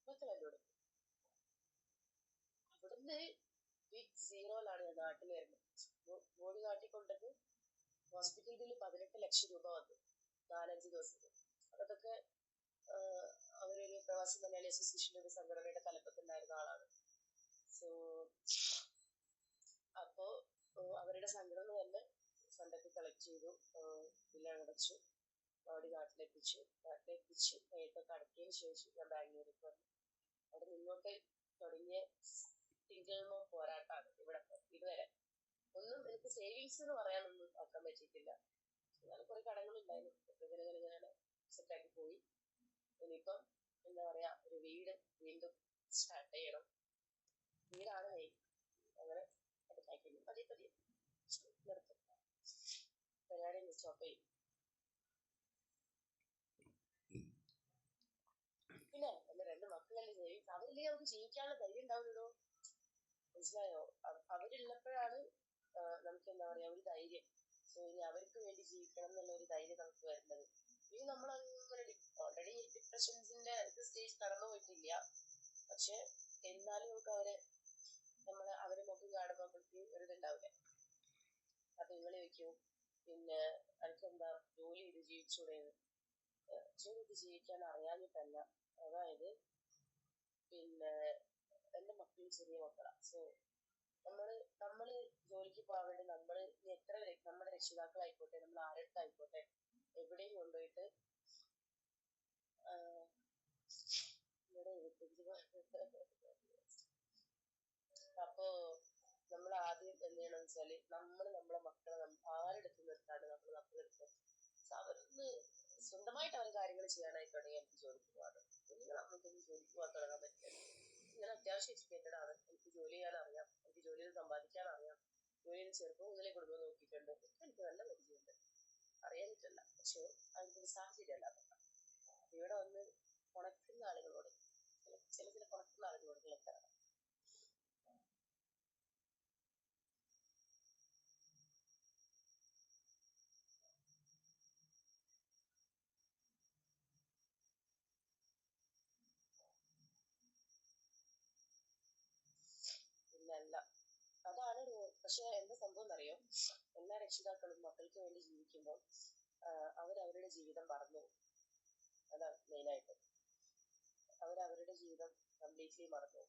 മറ്റവരോട് അവിടുന്ന് ബിഗ് സീറോയിലാണ് ഞാൻ നാട്ടിൽ വരുന്നത്. ബോഡി കാട്ടിക്കൊണ്ടത് ഹോസ്പിറ്റൽ ബില്ല് 18 ലക്ഷം രൂപ വന്നു 4-5 ദിവസത്തിൽ. അതൊക്കെ അവരൊരു പ്രവാസി മലയാളി അസോസിയേഷൻ്റെ ഒരു സംഘടനയുടെ തലപ്പത്തുണ്ടായിരുന്ന ആളാണ്. സോ അപ്പോ അവരുടെ സംഘടന തന്നെ ഫണ്ടൊക്കെ കളക്ട് ചെയ്തു, ബില്ലടച്ചു, ബോഡി നാട്ടിലെത്തിച്ചു. നേരത്തൊക്കെ അടക്കിയതിന് ശേഷം ഞാൻ ബാംഗ്ലൂർക്ക് വന്നു. അവിടെ മുന്നോട്ട് തുടങ്ങിയ തിങ്കളോ പോരാട്ടമാണ് ഇവിടെ ഇതുവരെ. ഒന്നും എനിക്ക് സേവിങ്സ് എന്ന് പറയാനൊന്നും ആക്കാൻ പറ്റിയിട്ടില്ല. ഞാൻ കുറെ കടങ്ങളുണ്ടായിരുന്നു, ഇങ്ങനെ സെറ്റാക്കി പോയി. ഇനിയിപ്പം എന്താ പറയാ, ഒരു വീട് വീണ്ടും സ്റ്റാർട്ട് ചെയ്യണം. വീടാണ് മെയിൻ. അങ്ങനെ അത് കഴിക്കുന്നു പതിയെ നിർത്തും, പരിപാടി സ്റ്റോപ്പ് ചെയ്യും. പിന്നെ എന്റെ 2 മക്കളല്ലേ സേവിങ്സ്, അവരില്ലേ നമുക്ക് ജീവിക്കാനുള്ള ധൈര്യം ഉണ്ടാവുള്ളൂ. മനസ്സിലായോ? അവരുള്ളപ്പോഴാണ് നമുക്ക് എന്താ പറയാ ഒരു ധൈര്യം. സോ ഇനി അവർക്ക് വേണ്ടി ജീവിക്കണം എന്നുള്ള ഒരു ധൈര്യം നമുക്ക് വരുന്നത്. ഇനി നമ്മളങ്ങനെ ഓൾറെഡി ഡിപ്രഷൻസിന്റെ സ്റ്റേജ് കടന്നു പോയിട്ടില്ല, പക്ഷെ എന്നാലും നമുക്ക് അവരെ മുഖം കാണുമ്പോൾ നമ്മൾക്ക് ഒരിതുണ്ടാവില്ല. അപ്പൊ നിങ്ങള് വെക്കും പിന്നെ എനിക്കെന്താ ജോലി ചെയ്ത് ജീവിച്ചൂടെ? ജോലി ചെയ്ത് ജീവിക്കാൻ അറിയാഞ്ഞിട്ടല്ല. അതായത് പിന്നെ എന്റെ മക്കളും ചെറിയ മക്കളാ. സോ നമ്മള് ജോലിക്ക് പോകാൻ വേണ്ടി നമ്മള് എത്ര നമ്മുടെ രക്ഷിതാക്കളായിക്കോട്ടെ, നമ്മൾ ആരടുത്തായിക്കോട്ടെ, എവിടെയും കൊണ്ടുപോയിട്ട് അപ്പോ നമ്മൾ ആദ്യം എന്ത് ചെയ്യണം വെച്ചാല് നമ്മളെ മക്കളെ ആരെടുത്ത് നിർത്താണ് നമ്മൾ മക്കളെടുത്ത് അവരൊന്ന് സ്വന്തമായിട്ട് അവർ കാര്യങ്ങൾ ചെയ്യാനായി തുടങ്ങി എനിക്ക് ജോലിക്ക് പോകാറ്. നമുക്കൊന്നും ജോലിക്ക് പോകാൻ തുടങ്ങാൻ പറ്റില്ല. ഞാൻ അത്യാവശ്യം എഡ്യൂക്കേറ്റഡ് ആണ്, എനിക്ക് ജോലി ചെയ്യാൻ അറിയാം, എനിക്ക് ജോലിയിൽ സമ്പാദിക്കാൻ അറിയാം, ജോലിയിൽ ചെറുപ്പം മുതലേ കുടുംബം നോക്കിയിട്ടുണ്ട്, എനിക്ക് നല്ല പരിചയമുണ്ട്. അറിയാനിട്ടല്ല, പക്ഷെ അതിന്റെ സാഹചര്യം അല്ല. ഇവിടെ വന്ന് കുണക്കുന്ന ആളുകളോട് ചില കുണക്കുന്ന ആളുകളോട് കേൾക്കണം. പിന്നല്ല അതാണ്. പക്ഷെ എന്താ സംഭവം എന്നറിയോ, എല്ലാ രക്ഷിതാക്കളും മക്കൾക്ക് വേണ്ടി ജീവിക്കുമ്പോൾ അവരവരുടെ ജീവിതം മറന്നു. അതാണ് മെയിനായിട്ട്, അവരവരുടെ ജീവിതം കംപ്ലീറ്റ്ലി മറന്നു.